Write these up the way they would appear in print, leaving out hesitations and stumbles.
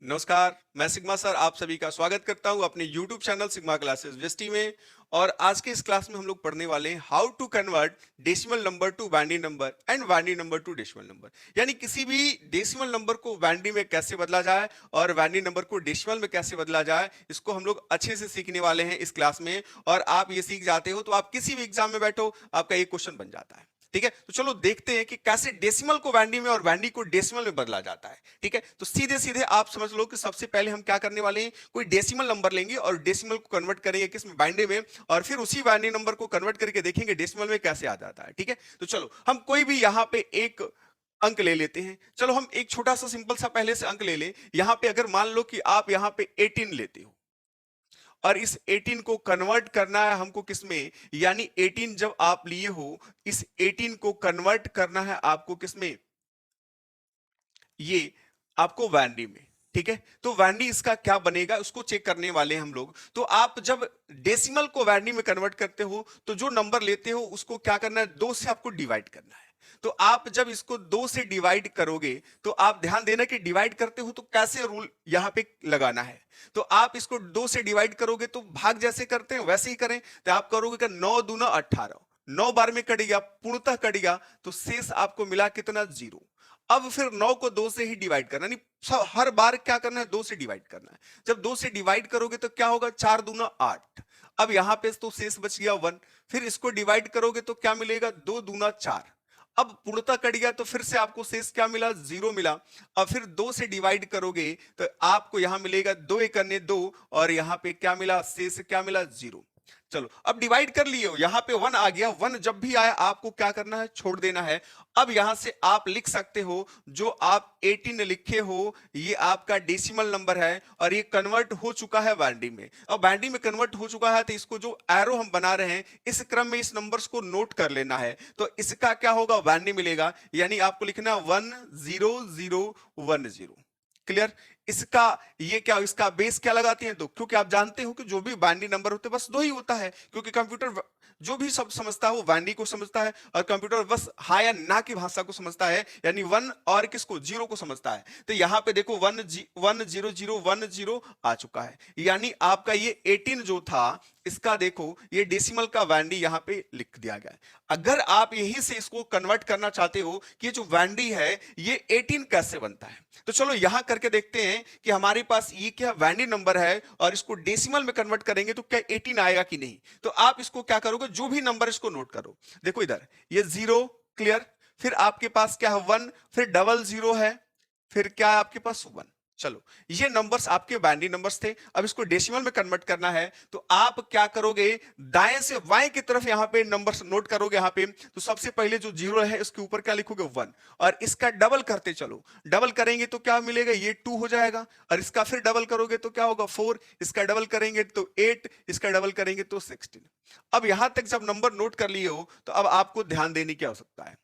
नमस्कार, मैं sigma sir आप सभी का स्वागत करता हूं अपने YouTube चैनल सिग्मा क्लासेस वेस्टी में। और आज के इस क्लास में हम लोग पढ़ने वाले हैं how to convert decimal number to binary number and binary number to decimal number. यानी किसी भी डेसिमल नंबर को बाइनरी में कैसे बदला जाए और बाइनरी नंबर को डेसिमल में कैसे बदला जाए, इसको हम लोग अच्छे से सीखने वाले हैं इस क्लास में। और आप ये सीख जाते हो तो आप किसी भी एग्जाम में बैठो, आपका ये क्वेश्चन बन जाता है। ठीक है, तो चलो देखते हैं कि कैसे डेसिमल को बाइनरी में और बाइनरी को डेसिमल में बदला जाता है। ठीक है, तो सीधे सीधे आप समझ लो कि सबसे पहले हम क्या करने वाले हैं, कोई डेसिमल नंबर लेंगे और डेसिमल को कन्वर्ट करेंगे किस में, बाइनरी में, और फिर उसी बाइनरी नंबर को कन्वर्ट करके देखेंगे डेसिमल में कैसे आ जाता है। ठीक है, तो चलो हम कोई भी यहाँ पे एक अंक ले लेते हैं। चलो हम एक छोटा सा सिंपल सा पहले से अंक ले लें। यहाँ पे अगर मान लो कि आप यहाँ पे 18 लेते हो और इस 18 को कन्वर्ट करना है हमको किसमें, यानी 18 जब आप लिए हो, इस 18 को कन्वर्ट करना है आपको किसमें, ये आपको वैनडी में। ठीक है, तो वैनडी इसका क्या बनेगा उसको चेक करने वाले हैं हम लोग। तो आप जब डेसिमल को वैनडी में कन्वर्ट करते हो तो जो नंबर लेते हो उसको क्या करना है, 2 से आपको डिवाइड करना है। तो आप जब इसको 2 से डिवाइड करोगे तो आप ध्यान देना कि डिवाइड करते हो तो कैसे रूल यहां पे लगाना है। तो आप इसको 2 से डिवाइड करोगे तो भाग जैसे करते हैं वैसे ही करें। तो आप करोगे कि 9 दूना 18, 9 बार में कट गया, पूर्णतः कट गया, तो शेष आपको मिला कितना, 0। अब फिर 9 को 2 से ही डिवाइड करना, नहीं हर बार क्या करना है, 2 से डिवाइड करना है। जब 2 से डिवाइड करोगे तो क्या होगा, 4 दूना 8। अब यहां पे तो शेष बच गया 1। फिर इसको डिवाइड करोगे तो क्या मिलेगा, 2 दूना 4। अब पूर्णता कट गया तो फिर से आपको शेष क्या मिला, 0 मिला। अब फिर 2 से डिवाइड करोगे तो आपको यहां मिलेगा 2 एकने 2, और यहां पे क्या मिला, शेष क्या मिला, 0। चलो अब डिवाइड कर लिए हो, यहां पे 1 आ गया। 1 जब भी आया आपको क्या करना है, छोड़ देना है। अब यहां से आप लिख सकते हो जो आप 18 लिखे हो ये आपका डेसिमल नंबर है और ये कन्वर्ट हो चुका है बाइनरी में। और बाइनरी में कन्वर्ट हो चुका है तो इसको जो एरो हम बना रहे हैं इस क्रम में इस नंबर्स को नोट कर लेना है। तो इसका क्या होगा, बाइनरी मिलेगा, यानी आपको लिखना 10010। क्लियर। इसका ये क्या, इसका बेस क्या लगाते हैं, तो क्योंकि आप जानते हो कि जो भी बाइनरी नंबर होते हैं बस 2 ही होता है, क्योंकि कंप्यूटर जो भी सब समझता है वो बाइनरी को समझता है और कंप्यूटर बस हाँ या ना की भाषा को समझता है, यानी 1 और किसको, 0 को समझता है। तो यहां पे देखो 10010 आ चुका है, यानी आपका ये 18 जो था इसका देखो ये डेसिमल का बाइनरी यहां पे लिख दिया गया है। अगर आप यहीं से इसको कन्वर्ट करना चाहते हो कि ये जो बाइनरी है ये 18 कैसे बनता है, तो चलो यहां करके देखते हैं कि हमारे पास ये क्या बाइनरी नंबर है और इसको डेसिमल में कन्वर्ट करेंगे तो क्या 18 आएगा कि नहीं। तो आप इसको क्या करोगे, जो भी नंबर इसको नोट करो। देखो इधर ये 0, क्लियर। फिर आपके पास क्या है 1, फिर डबल 0 है, फिर क्या है आपके पास 1। चलो ये नंबर्स आपके बाइनरी नंबर्स थे। अब इसको डेसिमल में कन्वर्ट करना है तो आप क्या करोगे, दाएं से बाएं की तरफ यहां पे नंबर्स नोट करोगे। यहां पे तो सबसे पहले जो 0 है इसके ऊपर क्या लिखोगे, 1, और इसका डबल करते चलो। डबल करेंगे तो क्या मिलेगा, ये 2 हो जाएगा, और इसका फिर डबल करोगे तो क्या होगा, 4, इसका डबल करेंगे तो 8, इसका डबल करेंगे तो 16। अब यहां तक जब नंबर नोट कर लिए हो तो अब आपको ध्यान देने की आवश्यकता है।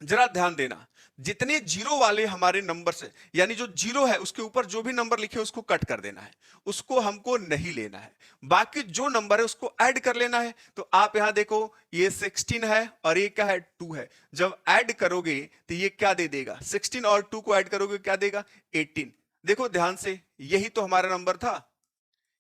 जरा ध्यान देना, जितने 0 वाले हमारे नंबर से, यानी जो 0 है उसके ऊपर जो भी नंबर लिखे उसको कट कर देना है, उसको हमको नहीं लेना है। बाकी जो नंबर है उसको ऐड कर लेना है। तो आप यहां देखो ये 16 है और ये क्या है, 2 है। जब ऐड करोगे तो ये क्या दे देगा, 16 और 2 को ऐड करोगे क्या देगा, 18। देखो ध्यान से, यही तो हमारा नंबर था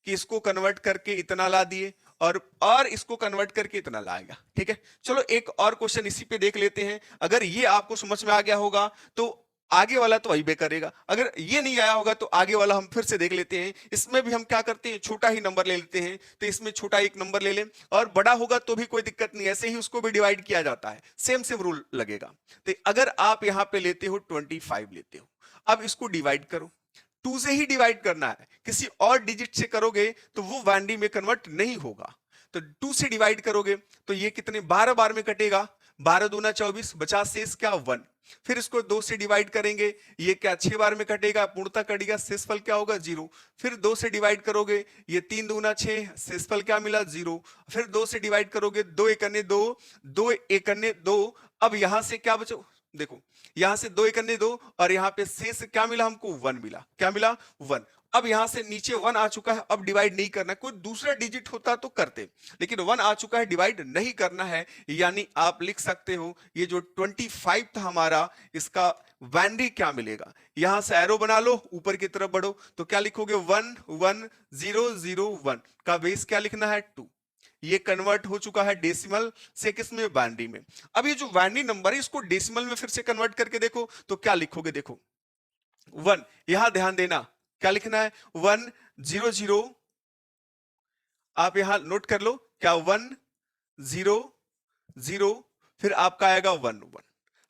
कि इसको कन्वर्ट करके इतना ला दिए और इसको कन्वर्ट करके इतना लाएगा। ठीक है, चलो एक और क्वेश्चन इसी पे देख लेते हैं। अगर ये आपको समझ में आ गया होगा तो आगे वाला तो वही बे करेगा, अगर ये नहीं आया होगा तो आगे वाला हम फिर से देख लेते हैं। इसमें भी हम क्या करते हैं, छोटा ही नंबर ले लेते हैं। तो इसमें छोटा एक नंबर ले लें और बड़ा होगा तो भी कोई दिक्कत नहीं, ऐसे ही उसको भी डिवाइड किया जाता है, सेम सेम रूल लगेगा। तो अगर आप यहां पे लेते हो 25 लेते हो, अब इसको डिवाइड करो। 2 से ही डिवाइड करना है, किसी और डिजिट से करोगे तो वो बाइनरी में कन्वर्ट नहीं होगा। तो 2 से डिवाइड करोगे तो ये कितने 12 बार में कटेगा, 12 दूना 24, बचा शेष क्या 1। फिर इसको 2 से डिवाइड करेंगे, ये क्या 6 बार में कटेगा, पूर्णता कटेगा, शेषफल क्या होगा 0। फिर 2 से डिवाइड करोगे, ये 3 दूना 6, शेषफल क्या मिला 0। फिर 2 से डिवाइड करोगे, 2 एकने 2, 2 एकने 2। अब यहां से क्या बचो, देखो यहां से 2 एकन्ने 2 और यहां पे शेष क्या मिला हमको 1 मिला, क्या मिला 1। अब यहां से नीचे 1 आ चुका है, अब डिवाइड नहीं करना, कोई दूसरा डिजिट होता तो करते, लेकिन 1 आ चुका है, डिवाइड नहीं करना है। यानी आप लिख सकते हो ये जो 25 था हमारा, इसका वैनरी क्या मिलेगा। यहां से एरो बना लो, ऊपर की तरफ बढ़ो, तो क्या लिखोगे 1 1 0 0 1 का बेस क्या लिखना है 2। ये कन्वर्ट हो चुका है डेसिमल से किसमें, बाइनरी में। अब ये जो बाइनरी नंबर है इसको डेसिमल में फिर से कन्वर्ट करके देखो तो क्या लिखोगे, देखो 1, यहां ध्यान देना क्या लिखना है 1 0 0, आप यहां नोट कर लो क्या 1 0 0, फिर आपका आएगा 1 1।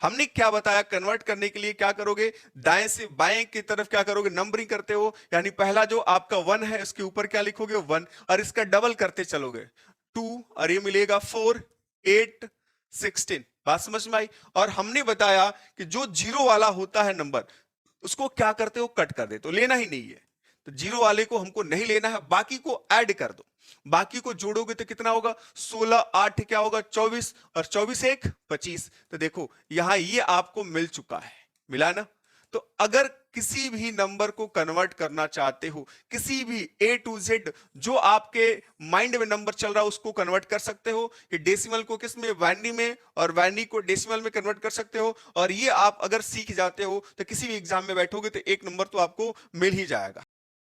हमने क्या बताया, कन्वर्ट करने के लिए क्या करोगे, दाएं से बाएं की तरफ क्या करोगे, नंबरिंग करते हो, यानी पहला जो आपका 1 है उसके ऊपर क्या लिखोगे 1 और इसका डबल करते चलोगे 2 और ये मिलेगा 4 8 16। बात समझ में आई। और हमने बताया कि जो जीरो वाला होता है नंबर उसको क्या करते हो, कट कर देते हो, लेना ही नहीं है। तो जीरो वाले को हमको नहीं लेना है, बाकी को ऐड कर दो, बाकी को जोड़ोगे तो कितना होगा 16 8 क्या होगा 24 और 24 1 25। तो देखो यहां ये आपको मिल चुका है, मिला ना। तो अगर किसी भी नंबर को कन्वर्ट करना चाहते हो, किसी भी A to Z जो आपके माइंड में नंबर चल रहा है उसको कन्वर्ट कर सकते हो, कि डेसिमल को किस में, बाइनरी में, और बाइनरी को डेसिमल में कन्वर्ट कर सकते हो। और ये आप अगर सीख जाते हो तो किसी भी एग्जाम में बैठोगे तो एक नंबर तो आपको मिल ही जाएगा।